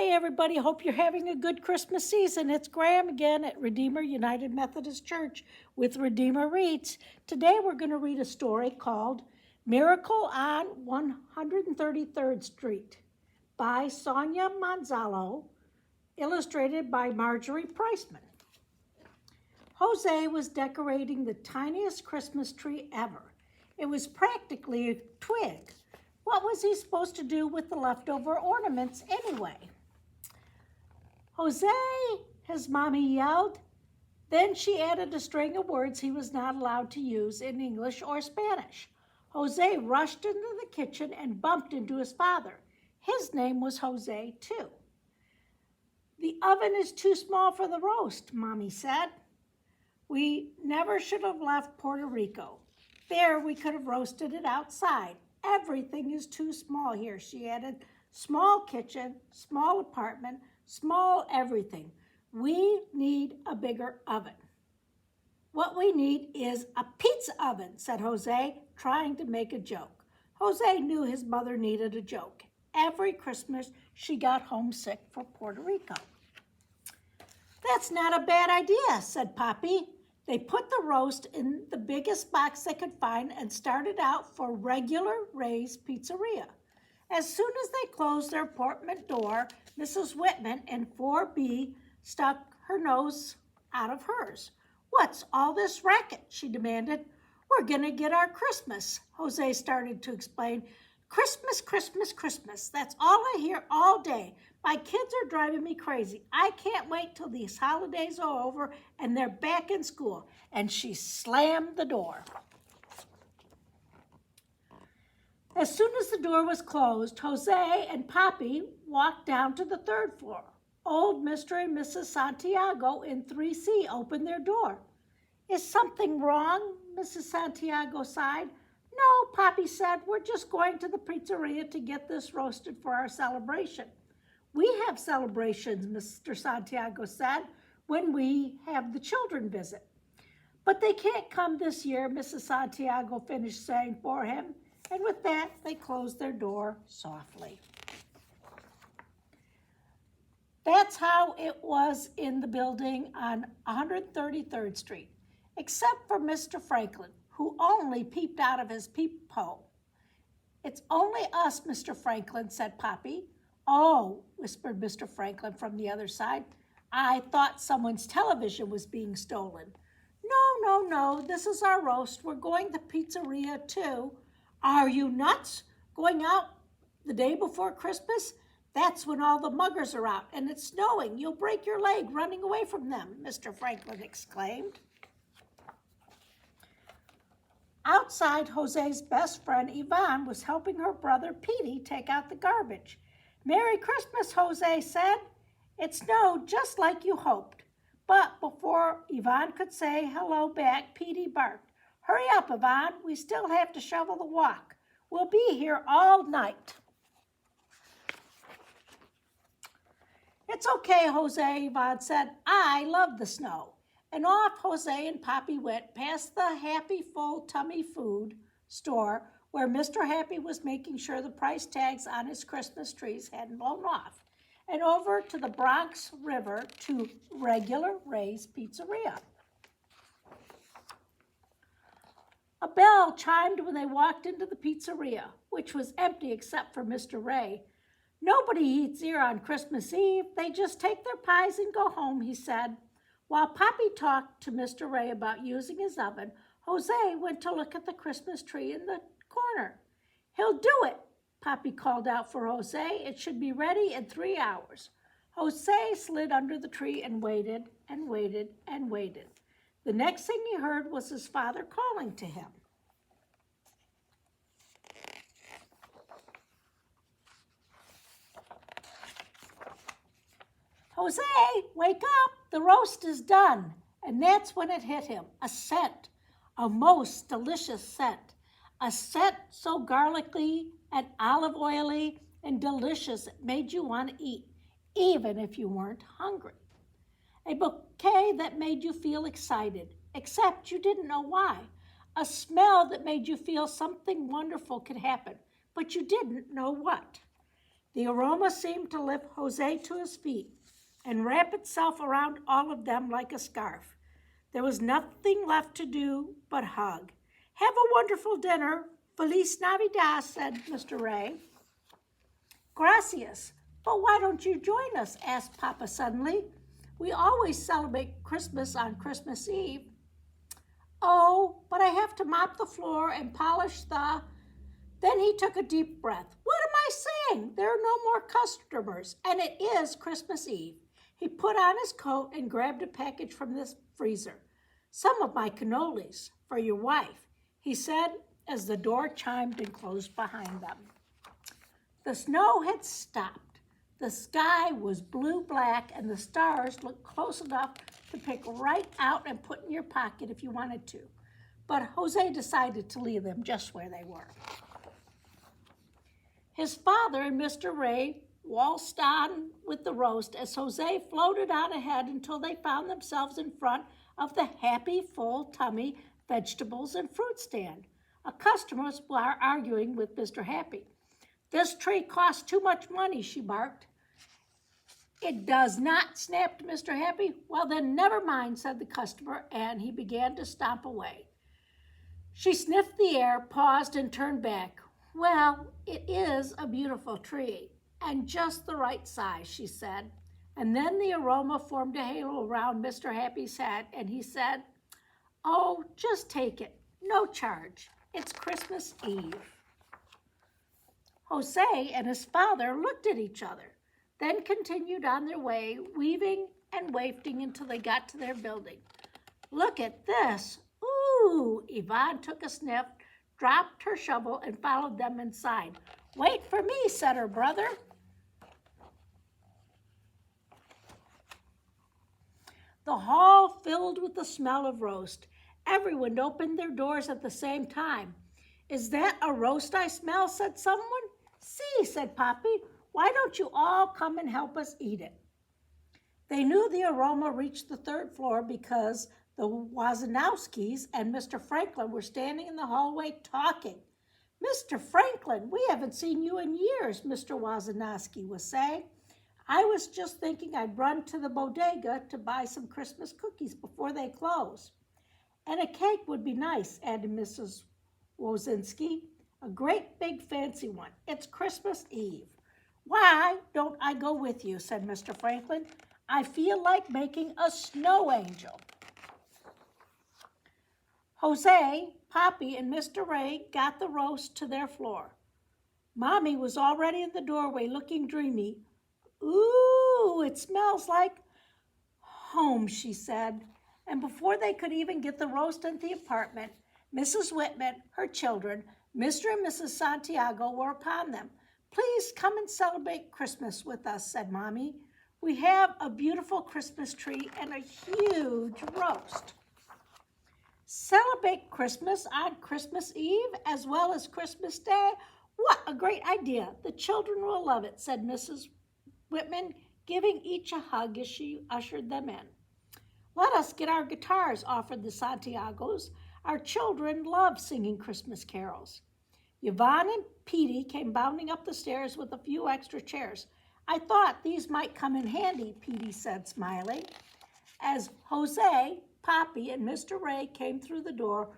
Hi, everybody. Hope you're having a good Christmas season. It's Graham again at Redeemer United Methodist Church with Redeemer Reads. Today we're going to read a story called Miracle on 133rd Street by Sonia Manzalo, illustrated by Marjorie Priceman. Jose was decorating the tiniest Christmas tree ever. It was practically a twig. What was he supposed to do with the leftover ornaments anyway? Jose, his mommy yelled. Then she added a string of words he was not allowed to use in English or Spanish. Jose rushed into the kitchen and bumped into his father. His name was Jose, too. The oven is too small for the roast, Mommy said. We never should have left Puerto Rico. There we could have roasted it outside. Everything is too small here, she added. Small kitchen, small apartment, small everything. We need a bigger oven. What we need is a pizza oven, said Jose, trying to make a joke. Jose knew his mother needed a joke. Every Christmas, she got homesick for Puerto Rico. That's not a bad idea, said Poppy. They put the roast in the biggest box they could find and started out for Regular Ray's Pizzeria. As soon as they closed their apartment door, Mrs. Whitman in 4B stuck her nose out of hers. What's all this racket? She demanded. We're going to get our Christmas, Jose started to explain. Christmas, Christmas, Christmas. That's all I hear all day. My kids are driving me crazy. I can't wait till these holidays are over and they're back in school. And she slammed the door. As soon as the door was closed, Jose and Poppy walked down to the third floor. Old Mr. and Mrs. Santiago in 3C opened their door. Is something wrong? Mrs. Santiago sighed. No, Poppy said, we're just going to the pizzeria to get this roasted for our celebration. We have celebrations, Mr. Santiago said, when we have the children visit. But they can't come this year, Mrs. Santiago finished saying for him. And with that, they closed their door softly. That's how it was in the building on 133rd Street, except for Mr. Franklin, who only peeped out of his peephole. It's only us, Mr. Franklin, said Poppy. Oh, whispered Mr. Franklin from the other side. I thought someone's television was being stolen. No, this is our roast. We're going to pizzeria too. Are you nuts? Going out the day before Christmas? That's when all the muggers are out, and it's snowing. You'll break your leg running away from them, Mr. Franklin exclaimed. Outside, Jose's best friend, Yvonne, was helping her brother, Petey, take out the garbage. Merry Christmas, Jose said. It snowed just like you hoped. But before Yvonne could say hello back, Petey barked. Hurry up, Yvonne. We still have to shovel the walk. We'll be here all night. It's okay, Jose, Yvonne said. I love the snow. And off Jose and Poppy went past the Happy Full Tummy Food store where Mr. Happy was making sure the price tags on his Christmas trees hadn't blown off, and over to the Bronx River to Regular Ray's Pizzeria. A bell chimed when they walked into the pizzeria, which was empty except for Mr. Ray. Nobody eats here on Christmas Eve. They just take their pies and go home, he said. While Poppy talked to Mr. Ray about using his oven, Jose went to look at the Christmas tree in the corner. He'll do it, Poppy called out for Jose. It should be ready in 3 hours. Jose slid under the tree and waited and waited and waited. The next thing he heard was his father calling to him. Jose, wake up, the roast is done. And that's when it hit him, a scent, a most delicious scent, a scent so garlicky and olive oily and delicious it made you want to eat, even if you weren't hungry. A bouquet that made you feel excited, except you didn't know why. A smell that made you feel something wonderful could happen, but you didn't know what. The aroma seemed to lift Jose to his feet and wrap itself around all of them like a scarf. There was nothing left to do but hug. Have a wonderful dinner. Feliz Navidad, said Mr. Ray. Gracias. But why don't you join us? Asked Papa suddenly. We always celebrate Christmas on Christmas Eve. Oh, but I have to mop the floor and polish the... Then he took a deep breath. What am I saying? There are no more customers, and it is Christmas Eve. He put on his coat and grabbed a package from the freezer. Some of my cannolis for your wife, he said as the door chimed and closed behind them. The snow had stopped. The sky was blue-black, and the stars looked close enough to pick right out and put in your pocket if you wanted to. But Jose decided to leave them just where they were. His father and Mr. Ray waltzed on with the roast as Jose floated on ahead until they found themselves in front of the happy, full-tummy vegetables and fruit stand. A customer was arguing with Mr. Happy. This tree costs too much money, she barked. It does not, snapped Mr. Happy. Well, then never mind, said the customer, and he began to stomp away. She sniffed the air, paused, and turned back. Well, it is a beautiful tree, and just the right size, she said. And then the aroma formed a halo around Mr. Happy's head, and he said, oh, just take it, no charge. It's Christmas Eve. Jose and his father looked at each other, then continued on their way, weaving and wafting until they got to their building. Look at this. Ooh, Yvonne took a sniff, dropped her shovel, and followed them inside. Wait for me, said her brother. The hall filled with the smell of roast. Everyone opened their doors at the same time. Is that a roast I smell, said someone. See, said Poppy, why don't you all come and help us eat it? They knew the aroma reached the third floor because the Wozanowskis and Mr. Franklin were standing in the hallway talking. Mr. Franklin, we haven't seen you in years, Mr. Wozanowski was saying. I was just thinking I'd run to the bodega to buy some Christmas cookies before they close. And a cake would be nice, added Mrs. Wozinski. A great big fancy one. It's Christmas Eve. Why don't I go with you, said Mr. Franklin. I feel like making a snow angel. Jose, Poppy, and Mr. Ray got the roast to their floor. Mommy was already in the doorway looking dreamy. Ooh, it smells like home, she said. And before they could even get the roast into the apartment, Mrs. Whitman, her children, Mr. and Mrs. Santiago were upon them. Please come and celebrate Christmas with us, said Mommy. We have a beautiful Christmas tree and a huge roast. Celebrate Christmas on Christmas Eve as well as Christmas Day? What a great idea. The children will love it, said Mrs. Whitman, giving each a hug as she ushered them in. Let us get our guitars, offered the Santiagos. Our children love singing Christmas carols. Yvonne and Petey came bounding up the stairs with a few extra chairs. I thought these might come in handy, Petey said, smiling. As Jose, Poppy, and Mr. Ray came through the door,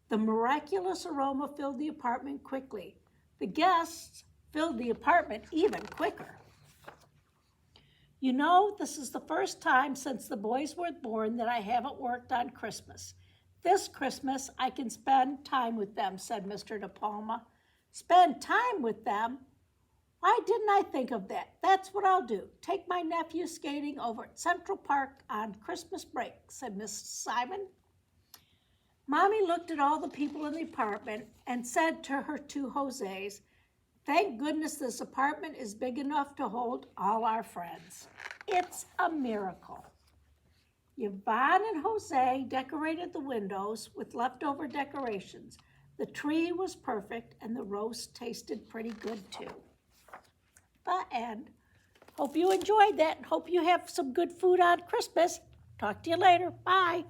the miraculous aroma filled the apartment quickly. The guests filled the apartment even quicker. You know, this is the first time since the boys were born that I haven't worked on Christmas. This Christmas, I can spend time with them, said Mr. De Palma. Spend time with them? Why didn't I think of that? That's what I'll do. Take my nephew skating over at Central Park on Christmas break, said Miss Simon. Mommy looked at all the people in the apartment and said to her two Jose's, thank goodness this apartment is big enough to hold all our friends. It's a miracle. Yvonne and Jose decorated the windows with leftover decorations. The tree was perfect and the roast tasted pretty good too. The end. Hope you enjoyed that. Hope you have some good food on Christmas. Talk to you later. Bye.